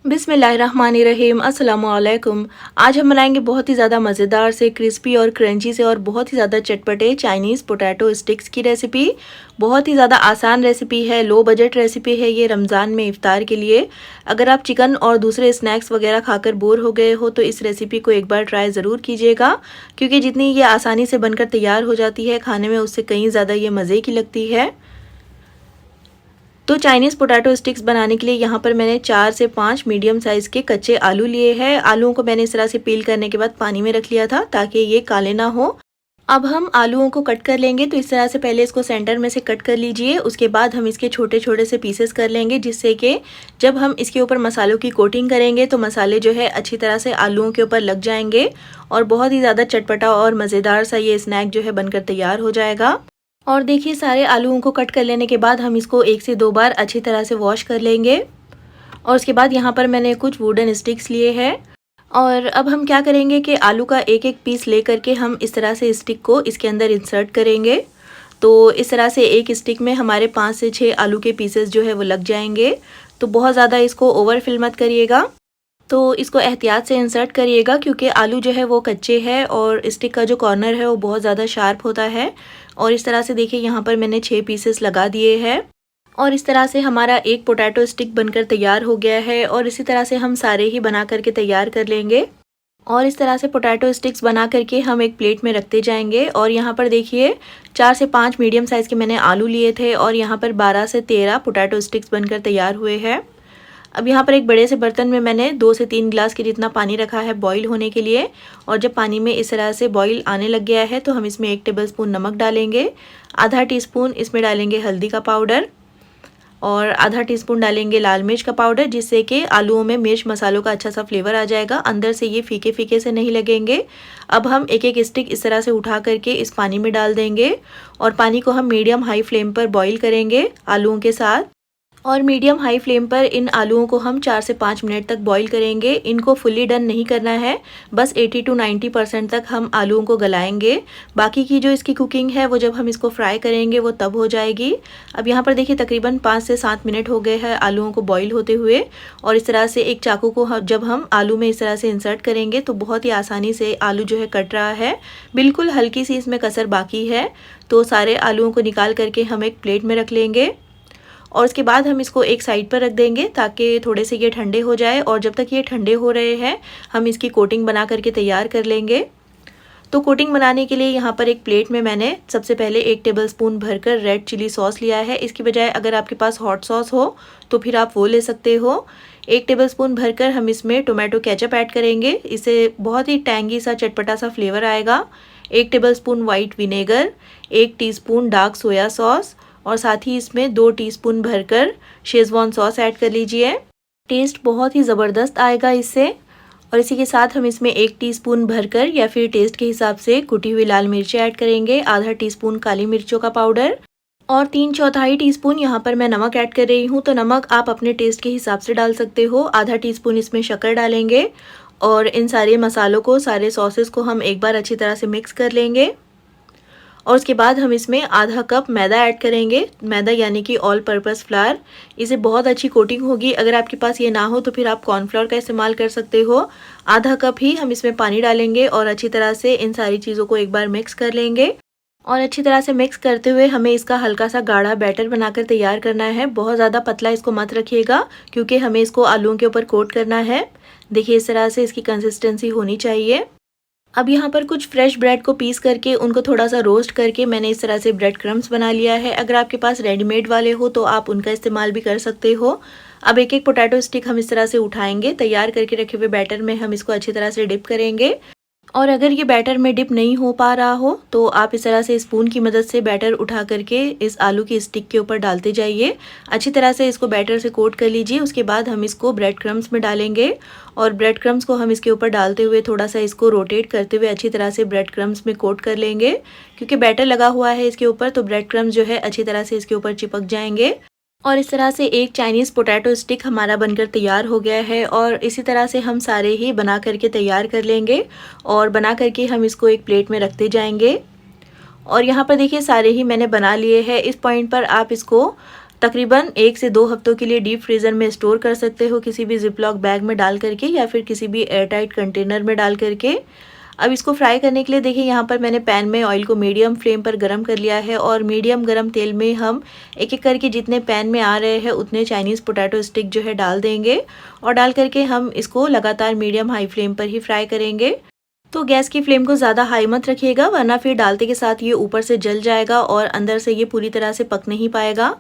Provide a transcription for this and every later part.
बिस्मिल्लाहिर्रहमानिर्रहीम अस्सलामुअलैकुम। आज हम बनाएंगे बहुत ही ज़्यादा मज़ेदार से क्रिस्पी और क्रंची से और बहुत ही ज़्यादा चटपटे चाइनीज़ पोटैटो स्टिक्स की रेसिपी। बहुत ही ज़्यादा आसान रेसिपी है, लो बजट रेसिपी है ये रमज़ान में इफ्तार के लिए। अगर आप चिकन और दूसरे स्नैक्स वगैरह खाकर बोर हो गए हो तो इस रेसिपी को एक बार ट्राई ज़रूर कीजिएगा, क्योंकि जितनी ये आसानी से बनकर तैयार हो जाती है खाने में उससे कहीं ज़्यादा ये मज़े की लगती है। तो चाइनीज़ पोटैटो स्टिक्स बनाने के लिए यहाँ पर मैंने 4 से 5 मीडियम साइज़ के कच्चे आलू लिए हैं। आलूओं को मैंने इस तरह से पील करने के बाद पानी में रख लिया था ताकि ये काले ना हो। अब हम आलूओं को कट कर लेंगे, तो इस तरह से पहले इसको सेंटर में से कट कर लीजिए। उसके बाद हम इसके छोटे छोटे से पीसेस कर लेंगे, जिससे कि जब हम इसके ऊपर मसालों की कोटिंग करेंगे तो मसाले जो है अच्छी तरह से आलूओं के ऊपर लग जाएंगे और बहुत ही ज़्यादा चटपटा और मज़ेदार सा ये स्नैक जो है बनकर तैयार हो जाएगा। और देखिए, सारे आलूओं को कट कर लेने के बाद हम इसको 1 से 2 बार अच्छी तरह से वॉश कर लेंगे। और उसके बाद यहाँ पर मैंने कुछ वुडन स्टिक्स लिए हैं। और अब हम क्या करेंगे कि आलू का एक एक पीस ले करके हम इस तरह से स्टिक को इसके अंदर इंसर्ट करेंगे। तो इस तरह से एक स्टिक में हमारे 5 से 6 आलू के पीसेस जो है वो लग जाएंगे। तो बहुत ज़्यादा इसको ओवरफिल मत करिएगा, तो इसको एहतियात से इंसर्ट करिएगा, क्योंकि आलू जो है वो कच्चे हैं और स्टिक का जो कॉर्नर है वो बहुत ज़्यादा शार्प होता है। और इस तरह से देखिए, यहाँ पर मैंने 6 पीसेस लगा दिए हैं और इस तरह से हमारा एक पोटैटो स्टिक बनकर तैयार हो गया है। और इसी तरह से हम सारे ही बना करके तैयार कर लेंगे। और इस तरह से पोटैटो स्टिक्स बना करके हम एक प्लेट में रखते जाएंगे। और यहाँ पर देखिए, 4 से 5 मीडियम साइज़ के मैंने आलू लिए थे और यहाँ पर 12 से 13 पोटैटो स्टिक्स बनकर तैयार हुए हैं। अब यहाँ पर एक बड़े से बर्तन में मैंने 2 से 3 गिलास के जितना पानी रखा है बॉईल होने के लिए। और जब पानी में इस तरह से बॉईल आने लग गया है तो हम इसमें 1 टेबलस्पून नमक डालेंगे, आधा टीस्पून इसमें डालेंगे हल्दी का पाउडर और आधा टीस्पून डालेंगे लाल मिर्च का पाउडर, जिससे कि आलूओं में मिर्च मसालों का अच्छा सा फ्लेवर आ जाएगा, अंदर से ये फीके फीके से नहीं लगेंगे। अब हम एक एक स्टिक इस तरह से उठा करके इस पानी में डाल देंगे और पानी को हम मीडियम हाई फ्लेम पर बॉईल करेंगे आलूओं के साथ। और मीडियम हाई फ्लेम पर इन आलूओं को हम 4 से 5 मिनट तक बॉईल करेंगे। इनको फुल्ली डन नहीं करना है, बस 80 to 90% तक हम आलूओं को गलाएंगे। बाकी की जो इसकी कुकिंग है वो जब हम इसको फ्राई करेंगे वो तब हो जाएगी। अब यहाँ पर देखिए, तकरीबन 5 से 7 मिनट हो गए हैं आलूओं को बॉईल होते हुए। और इस तरह से एक चाकू को जब हम आलू में इस तरह से इंसर्ट करेंगे तो बहुत ही आसानी से आलू जो है कट रहा है। बिल्कुल हल्की सी इसमें कसर बाकी है। तो सारे आलूओं को निकाल करके हम एक प्लेट में रख लेंगे और उसके बाद हम इसको एक साइड पर रख देंगे ताकि थोड़े से ये ठंडे हो जाए। और जब तक ये ठंडे हो रहे हैं हम इसकी कोटिंग बना करके तैयार कर लेंगे। तो कोटिंग बनाने के लिए यहाँ पर एक प्लेट में मैंने सबसे पहले 1 टेबलस्पून भरकर रेड चिली सॉस लिया है। इसकी बजाय अगर आपके पास हॉट सॉस हो तो फिर आप वो ले सकते हो। 1 टेबलस्पून भरकर हम इसमें टोमेटो केचप ऐड करेंगे, इससे बहुत ही टैंगी सा चटपटा सा फ्लेवर आएगा। 1 tablespoon white vinegar, 1 teaspoon dark soya sauce और साथ ही इसमें 2 टीस्पून भरकर शेजवान सॉस ऐड कर लीजिए। टेस्ट बहुत ही ज़बरदस्त आएगा इससे। और इसी के साथ हम इसमें 1 टीस्पून भरकर या फिर टेस्ट के हिसाब से कुटी हुई लाल मिर्ची ऐड करेंगे, आधा टीस्पून काली मिर्चों का पाउडर और 3/4 टीस्पून यहाँ पर मैं नमक ऐड कर रही हूँ। तो नमक आप अपने टेस्ट के हिसाब से डाल सकते हो। आधा टीस्पून इसमें शक्कर डालेंगे और इन सारे मसालों को, सारे सॉसेस को हम एक बार अच्छी तरह से मिक्स कर लेंगे। और उसके बाद हम इसमें आधा कप मैदा ऐड करेंगे, मैदा यानी कि ऑल पर्पस फ्लावर। इसे बहुत अच्छी कोटिंग होगी। अगर आपके पास ये ना हो तो फिर आप कॉर्नफ्लोर का इस्तेमाल कर सकते हो। आधा कप ही हम इसमें पानी डालेंगे और अच्छी तरह से इन सारी चीज़ों को एक बार मिक्स कर लेंगे। और अच्छी तरह से मिक्स करते हुए हमें इसका हल्का सा गाढ़ा बैटर बनाकर तैयार करना है। बहुत ज़्यादा पतला इसको मत रखिएगा, क्योंकि हमें इसको आलूओं के ऊपर कोट करना है। देखिए, इस तरह से इसकी कंसिस्टेंसी होनी चाहिए। अब यहाँ पर कुछ फ्रेश ब्रेड को पीस करके उनको थोड़ा सा रोस्ट करके मैंने इस तरह से ब्रेड क्रम्स बना लिया है। अगर आपके पास रेडीमेड वाले हो तो आप उनका इस्तेमाल भी कर सकते हो। अब एक एक पोटैटो स्टिक हम इस तरह से उठाएंगे, तैयार करके रखे हुए बैटर में हम इसको अच्छी तरह से डिप करेंगे। और अगर ये बैटर में डिप नहीं हो पा रहा हो तो आप इस तरह से स्पून की मदद से बैटर उठा करके इस आलू की स्टिक के ऊपर डालते जाइए। अच्छी तरह से इसको बैटर से कोट कर लीजिए। उसके बाद हम इसको ब्रेड क्रम्स में डालेंगे और ब्रेड क्रम्स को हम इसके ऊपर डालते हुए थोड़ा सा इसको रोटेट करते हुए अच्छी तरह से ब्रेड क्रम्स में कोट कर लेंगे। क्योंकि बैटर लगा हुआ है इसके ऊपर तो ब्रेड क्रम्स जो है अच्छी तरह से इसके ऊपर चिपक जाएंगे। और इस तरह से एक चाइनीज़ पोटैटो स्टिक हमारा बनकर तैयार हो गया है। और इसी तरह से हम सारे ही बना करके तैयार कर लेंगे और बना करके हम इसको एक प्लेट में रखते जाएंगे। और यहाँ पर देखिए, सारे ही मैंने बना लिए हैं। इस पॉइंट पर आप इसको तकरीबन 1 से 2 हफ्तों के लिए डीप फ्रीज़र में स्टोर कर सकते हो, किसी भी जिपलॉक बैग में डाल करके या फिर किसी भी एयरटाइट कंटेनर में डाल करके। अब इसको फ्राई करने के लिए देखिए यहाँ पर मैंने पैन में ऑयल को मीडियम फ्लेम पर गरम कर लिया है और मीडियम गरम तेल में हम एक एक करके जितने पैन में आ रहे हैं उतने चाइनीज़ पोटैटो स्टिक जो है डाल देंगे और डाल करके हम इसको लगातार मीडियम हाई फ्लेम पर ही फ्राई करेंगे। तो गैस की फ्लेम को ज़्यादा हाई मत रखिएगा, वरना फिर डालते के साथ ये ऊपर से जल जाएगा और अंदर से ये पूरी तरह से पक नहीं पाएगा।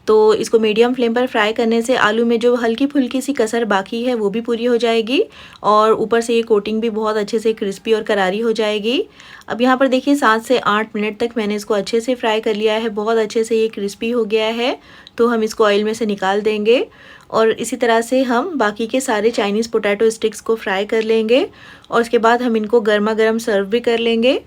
तो इसको मीडियम फ्लेम पर फ्राई करने से आलू में जो हल्की फुल्की सी कसर बाकी है वो भी पूरी हो जाएगी और ऊपर से ये कोटिंग भी बहुत अच्छे से क्रिस्पी और करारी हो जाएगी। अब यहाँ पर देखिए 7 से 8 मिनट तक मैंने इसको अच्छे से फ्राई कर लिया है, बहुत अच्छे से ये क्रिस्पी हो गया है। तो हम इसको ऑयल में से निकाल देंगे और इसी तरह से हम बाकी के सारे चाइनीज़ पोटैटो स्टिक्स को फ्राई कर लेंगे और उसके बाद हम इनको गर्मा गर्म सर्व भी कर लेंगे।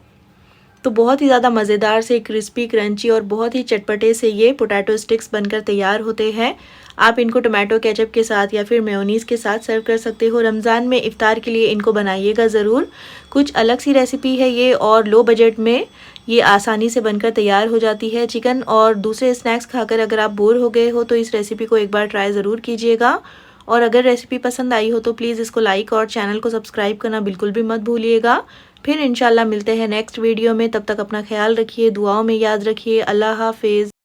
तो बहुत ही ज़्यादा मज़ेदार से क्रिस्पी क्रंची और बहुत ही चटपटे से ये पोटैटो स्टिक्स बनकर तैयार होते हैं। आप इनको टोमेटो केचप के साथ या फिर मेयोनीज़ के साथ सर्व कर सकते हो। रमज़ान में इफ़्तार के लिए इनको बनाइएगा ज़रूर। कुछ अलग सी रेसिपी है ये और लो बजट में ये आसानी से बनकर तैयार हो जाती है। चिकन और दूसरे स्नैक्स खाकर अगर आप बोर हो गए हो तो इस रेसिपी को एक बार ट्राई ज़रूर कीजिएगा। और अगर रेसिपी पसंद आई हो तो प्लीज़ इसको लाइक और चैनल को सब्सक्राइब करना बिल्कुल भी मत भूलिएगा। फिर इंशाल्लाह मिलते हैं नेक्स्ट वीडियो में, तब तक अपना ख्याल रखिए, दुआओं में याद रखिए। अल्लाह हाफिज़।